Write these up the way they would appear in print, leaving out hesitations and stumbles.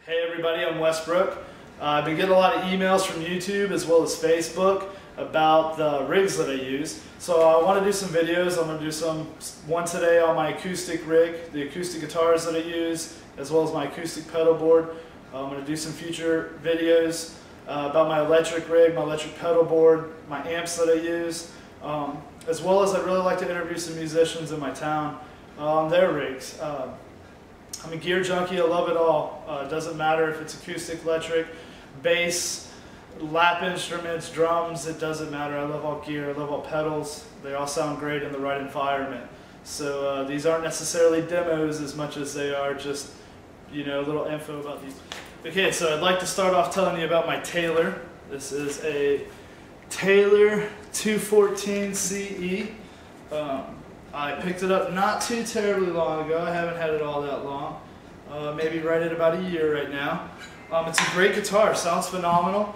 Hey everybody, I'm Westbrook. I've been getting a lot of emails from YouTube as well as Facebook about the rigs that I use. So I want to do some videos. I'm going to do one today on my acoustic rig, the acoustic guitars that I use, as well as my acoustic pedal board. I'm going to do some future videos about my electric rig, my electric pedal board, my amps that I use, as well as I'd really like to interview some musicians in my town on their rigs. I'm a gear junkie, I love it all. It doesn't matter if it's acoustic, electric, bass, lap instruments, drums, it doesn't matter. I love all gear, I love all pedals. They all sound great in the right environment. So these aren't necessarily demos as much as they are just, you know, a little info about these. Okay, so I'd like to start off telling you about my Taylor. This is a Taylor 214 CE. I picked it up not too terribly long ago. I haven't had it all that long. Maybe right at about a year right now. It's a great guitar. Sounds phenomenal.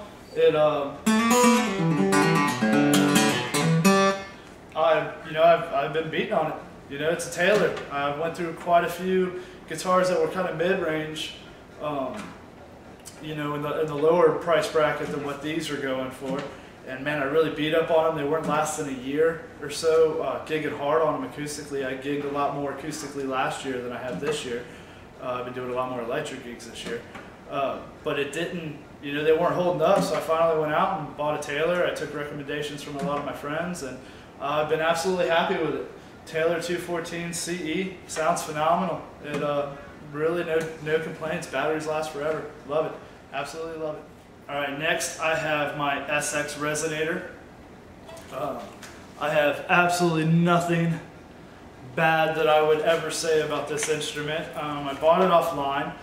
I've been beating on it. You know, it's a Taylor. I went through quite a few guitars that were kind of mid-range. You know, in the lower price bracket than what these are going for. And man, I really beat up on them. They weren't lasting a year or so. Gigging hard on them acoustically. I gigged a lot more acoustically last year than I have this year. I've been doing a lot more electric gigs this year. But it didn't, you know, they weren't holding up, so I finally went out and bought a Taylor. I took recommendations from a lot of my friends, and I've been absolutely happy with it. Taylor 214 CE, sounds phenomenal. It really no complaints. Batteries last forever. Love it. Absolutely love it. Alright, next I have my SX Resonator. I have absolutely nothing bad that I would ever say about this instrument. I bought it offline.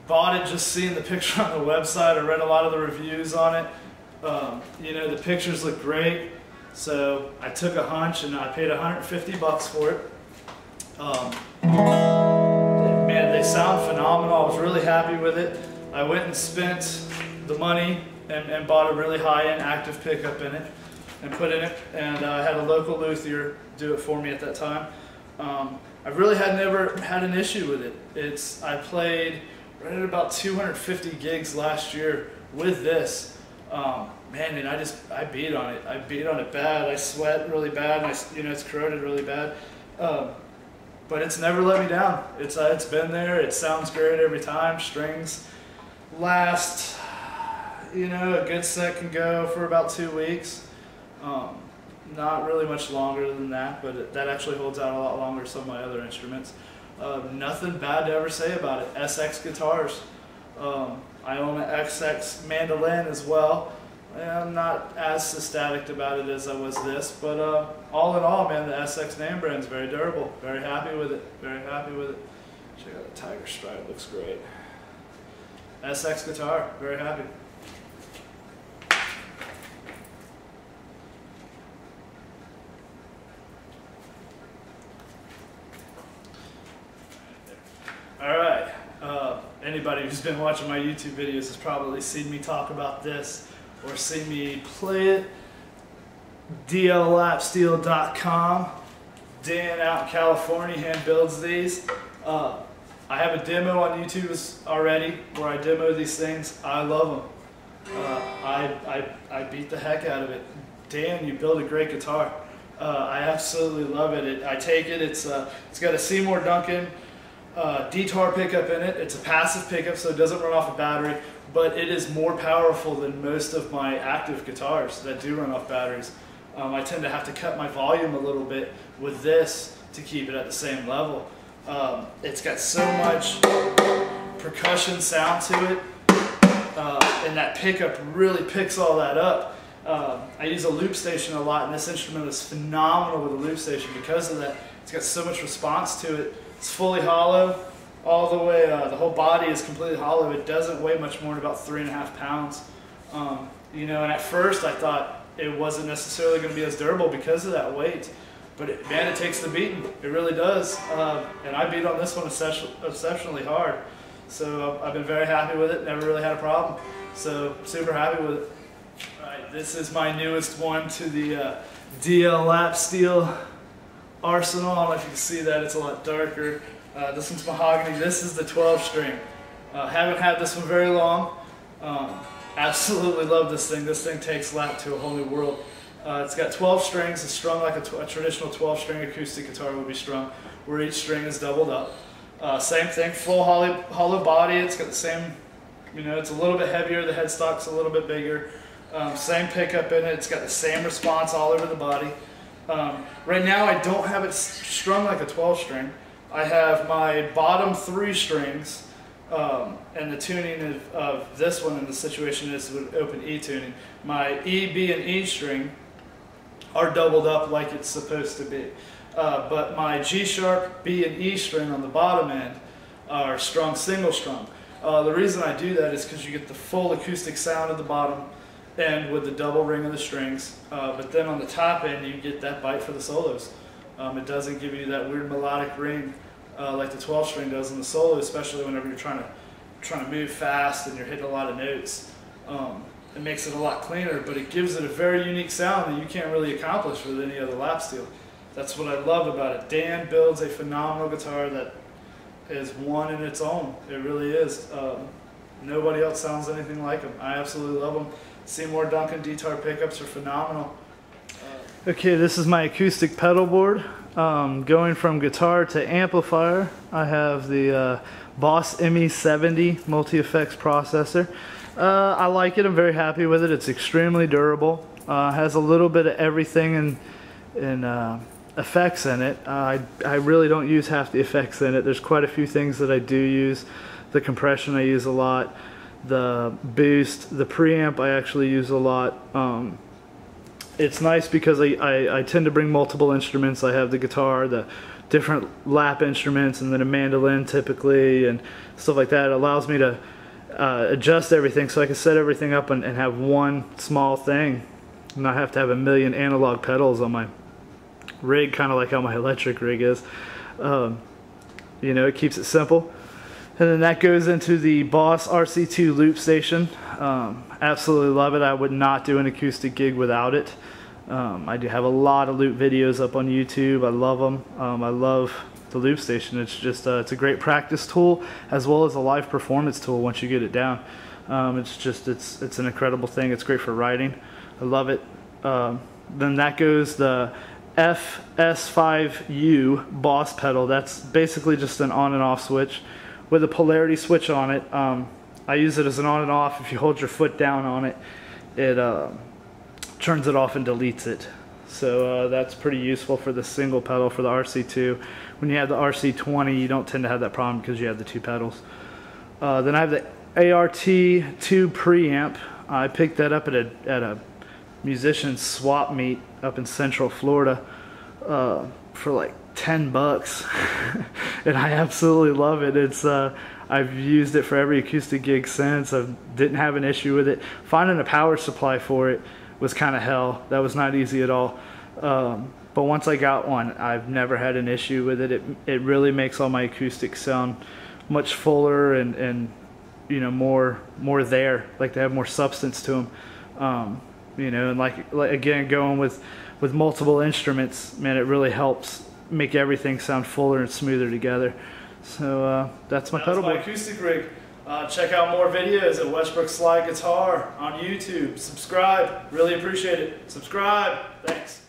Bought it just seeing the picture on the website. I read a lot of the reviews on it. You know, the pictures look great. So I took a hunch and I paid $150 for it. Man, they sound phenomenal. I was really happy with it. I went and spent the money and bought a really high-end active pickup in it and put in it, and I had a local luthier do it for me at that time. I really had never had an issue with it. I played right at about 250 gigs last year with this. Man, and I beat on it. I beat on it bad. I sweat really bad, and you know, it's corroded really bad. But it's never let me down. It's been there. It sounds great every time. Strings last, you know, a good set can go for about 2 weeks. Not really much longer than that, but that actually holds out a lot longer than some of my other instruments. Nothing bad to ever say about it. SX guitars. I own an XX mandolin as well. I'm not as ecstatic about it as I was this, but all in all, man, the SX name brand is very durable. Very happy with it. Very happy with it. Check out the tiger stripe. Looks great. SX guitar. Very happy. All right. Anybody who's been watching my YouTube videos has probably seen me talk about this or seen me play it. DLLapsteel.com. Dan out in California hand builds these. I have a demo on YouTube already where I demo these things. I love them. I beat the heck out of it. Dan, you build a great guitar. I absolutely love it. I take it. It's got a Seymour Duncan D-tar pickup in it. It's a passive pickup, so it doesn't run off a battery, but it is more powerful than most of my active guitars that do run off batteries. I tend to have to cut my volume a little bit with this to keep it at the same level. It's got so much percussion sound to it, and that pickup really picks all that up. I use a loop station a lot, and this instrument is phenomenal with a loop station because of that. It's got so much response to it. It's fully hollow all the way. The whole body is completely hollow. It doesn't weigh much more than about 3.5 pounds. You know, and at first I thought it wasn't necessarily going to be as durable because of that weight. But man, it takes the beating. It really does. And I beat on this one exceptionally hard. So I've been very happy with it. Never really had a problem. So super happy with it. All right, this is my newest one to the DL lap steel arsenal. I don't know if you can see that. It's a lot darker. This one's mahogany. This is the 12 string. Haven't had this one very long. Absolutely love this thing. This thing takes lap to a whole new world. It's got 12 strings. It's strung like a traditional 12-string acoustic guitar would be strung, where each string is doubled up. Same thing, full hollow body. It's got the same, it's a little bit heavier. The headstock's a little bit bigger. Same pickup in it. It's got the same response all over the body. Right now I don't have it strung like a 12-string. I have my bottom 3 strings, and the tuning of this one in the situation is with open E tuning. My E, B, and E string are doubled up like it's supposed to be. But my G sharp, B, and E string on the bottom end are strung single strung. The reason I do that is because you get the full acoustic sound at the bottom end with the double ring of the strings, but then on the top end you get that bite for the solos. It doesn't give you that weird melodic ring like the 12-string does in the solo, especially whenever you're trying to move fast and you're hitting a lot of notes. It makes it a lot cleaner, but it gives it a very unique sound that you can't really accomplish with any other lap steel. That's what I love about it. Dan builds a phenomenal guitar that is one in its own. It really is. Nobody else sounds anything like him. I absolutely love them. Seymour Duncan D-tar pickups are phenomenal. Okay, this is my acoustic pedal board. Going from guitar to amplifier, I have the Boss ME70 multi-effects processor. I like it. I'm very happy with it. It's extremely durable. Has a little bit of everything in effects in it. I really don't use half the effects in it. There's quite a few things that I do use. The compression I use a lot. The boost, the preamp I actually use a lot. It's nice because I tend to bring multiple instruments. I have the guitar, the different lap instruments, and then a mandolin typically and stuff like that. It allows me to adjust everything so I can set everything up and have one small thing and not have to have a million analog pedals on my rig, kind of like how my electric rig is. It keeps it simple. And then that goes into the Boss RC2 loop station. Absolutely love it. I would not do an acoustic gig without it. I do have a lot of loop videos up on YouTube. I love them. I love the loop station. It's just it's a great practice tool as well as a live performance tool once you get it down. It's an incredible thing. It's great for writing. I love it. Then that goes the FS5U Boss pedal. That's basically just an on and off switch with a polarity switch on it. I use it as an on and off. If you hold your foot down on it, it turns it off and deletes it. So that's pretty useful for the single pedal for the RC2. When you have the RC20, you don't tend to have that problem because you have the 2 pedals. Then I have the ART2 preamp. I picked that up at a musician swap meet up in Central Florida for like 10 bucks. And I absolutely love it. It's I've used it for every acoustic gig since. I didn't have an issue with it. Finding a power supply for it was kind of hell. That was not easy at all. But once I got one, I've never had an issue with it. It really makes all my acoustics sound much fuller and more there, like they have more substance to them. And like again, going with multiple instruments, man, it really helps make everything sound fuller and smoother together. So that's my pedal board. That's my acoustic rig. Check out more videos at Westbrook Slide Guitar on YouTube. Subscribe. Really appreciate it. Subscribe. Thanks.